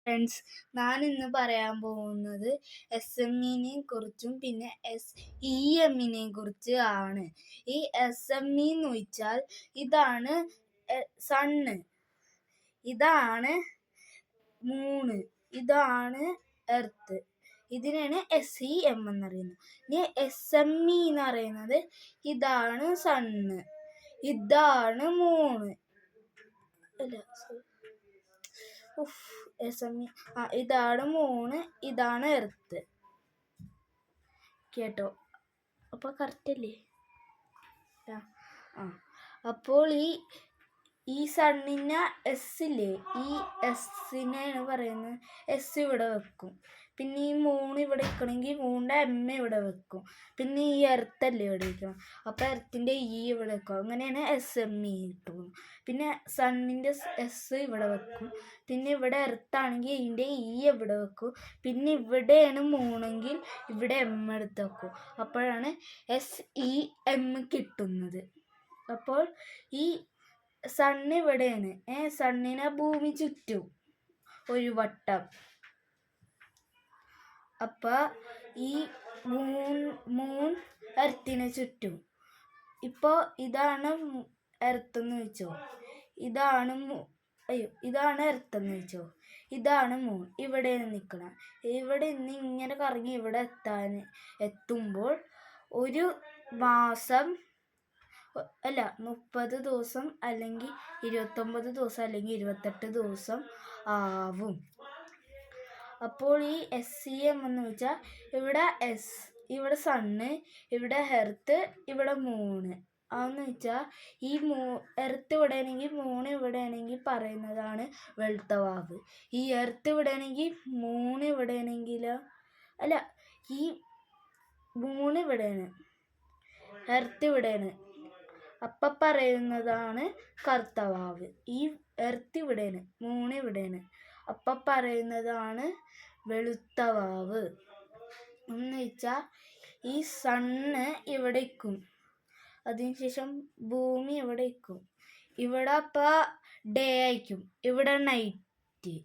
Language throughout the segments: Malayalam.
ഫ്രണ്ട്സ്, ഞാൻ ഇന്ന് പറയാൻ പോകുന്നത് SME കുറിച്ചും പിന്നെ SEM കുറിച്ച് ആണ്. ഈ SME എന്ന് വെച്ചാൽ ഇതാണ് സണ്ണ്, ഇതാണ് മൂണ്, ഇതാണ് എർത്ത്. ഇതിനാണ് SEM എന്നറിയുന്നത്. ഇനി SME എന്ന് പറയുന്നത് ഇതാണ് സണ്ണ്, ഇതാണ് മൂണ്, ഇതാണ് മൂണ്, ഇതാണ് എർത്ത്. കേട്ടോ? അപ്പോൾ കറക്റ്റ് അല്ലേ? അപ്പോൾ ഈ സണ്ണിന് ഇല്ലേ, ഈ എസ്സിനെയാണ് പറയുന്നത്. എസ് ഇവിടെ വെക്കും. പിന്നെ ഈ മൂന്ന് ഇവിടെ വെക്കണമെങ്കിൽ മൂണിൻ്റെ ഇവിടെ വെക്കും. പിന്നെ ഈ എർത്തല്ലേ ഇവിടെ വെക്കണം. അപ്പോൾ എർത്തിൻ്റെ ഇവിടെ വെക്കും. അങ്ങനെയാണ് SME കിട്ടും. പിന്നെ സണ്ണിൻ്റെ എസ് ഇവിടെ വെക്കും. പിന്നെ ഇവിടെ എർത്താണെങ്കിൽ ഇതിൻ്റെ ഇവിടെ വെക്കും. പിന്നെ ഇവിടെയാണ് മൂണെങ്കിൽ ഇവിടെ എടുത്ത് വെക്കും. അപ്പോഴാണ് SEM കിട്ടുന്നത്. അപ്പോൾ ഈ സണ്ണ് ഇവിടെയാണ്. സണ്ണിനെ ഭൂമി ചുറ്റും ഒരു വട്ടം. അപ്പൊ ഈ മൂൺ എർത്തിനെ ചുറ്റും. ഇപ്പോൾ ഇതാണ് എർത്തെന്ന് വെച്ചോ, ഇതാണ് ഇതാണ് എർത്തെന്ന് വെച്ചോ, ഇതാണ് മൂൺ. ഇവിടെ നിൽക്കണം. ഇവിടെ നിന്ന് ഇങ്ങനെ കറങ്ങി ഇവിടെ എത്തുമ്പോൾ ഒരു മാസം അല്ല 30 ദിവസം അല്ലെങ്കിൽ 29 ദിവസം അല്ലെങ്കിൽ 28 ദിവസം ആവും. അപ്പോൾ ഈ SEM എന്ന് വെച്ചാൽ ഇവിടെ സണ്ണ്, ഇവിടെ എർത്ത്, ഇവിടെ മൂണ്. അതെന്ന് വെച്ചാൽ ഈ എർത്ത് ഇവിടെ ആണെങ്കിൽ മൂണ് ഇവിടെ ആണെങ്കിൽ പറയുന്നതാണ് വെളുത്ത വാവ്. ഈ എർത്ത് ഇവിടെ ആണെങ്കിൽ മൂണ് ഇവിടെ ആണെങ്കിൽ അല്ല, ഈ മൂണ് ഇവിടെയാണ്, എർത്ത് ഇവിടെയാണ്, അപ്പം പറയുന്നതാണ് കറുത്ത വാവ്. ഈ എർത്ത് ഇവിടെയാണ്, മൂണ് ഇവിടെയാണ്, അപ്പം പറയുന്നതാണ് വെളുത്ത വാവ്. എന്ന് വെച്ചാൽ ഈ സണ്ണ് ഇവിടെ ഇരിക്കും, അതിനുശേഷം ഭൂമി ഇവിടെ ഇരിക്കും. ഇവിടെ അപ്പം ഡേ ആയിരിക്കും, ഇവിടെ നൈറ്റ്.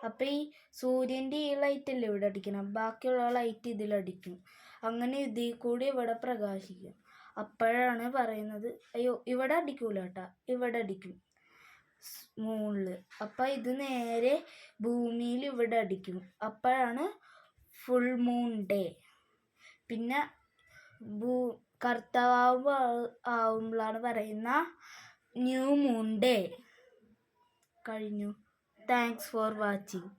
അപ്പം ഈ സൂര്യൻ്റെ ഈ ലൈറ്റല്ലേ ഇവിടെ അടിക്കണം, ബാക്കിയുള്ള ലൈറ്റ് ഇതിലടിക്കും. അങ്ങനെ ഇതിൽ കൂടി ഇവിടെ പ്രകാശിക്കും. അപ്പോഴാണ് പറയുന്നത്, അയ്യോ ഇവിടെ അടിക്കൂല കേട്ടാ, ഇവിടെ അടിക്കും മൂണില്. അപ്പം ഇത് നേരെ ഭൂമിയിൽ ഇവിടെ അടിക്കും. അപ്പോഴാണ് ഫുൾ മൂൺ ഡേ. പിന്നെ കർത്തവാവ് ആവുമ്പോഴാണ് പറയുന്ന ന്യൂ മൂൺ ഡേ. കഴിഞ്ഞു. Thanks for watching.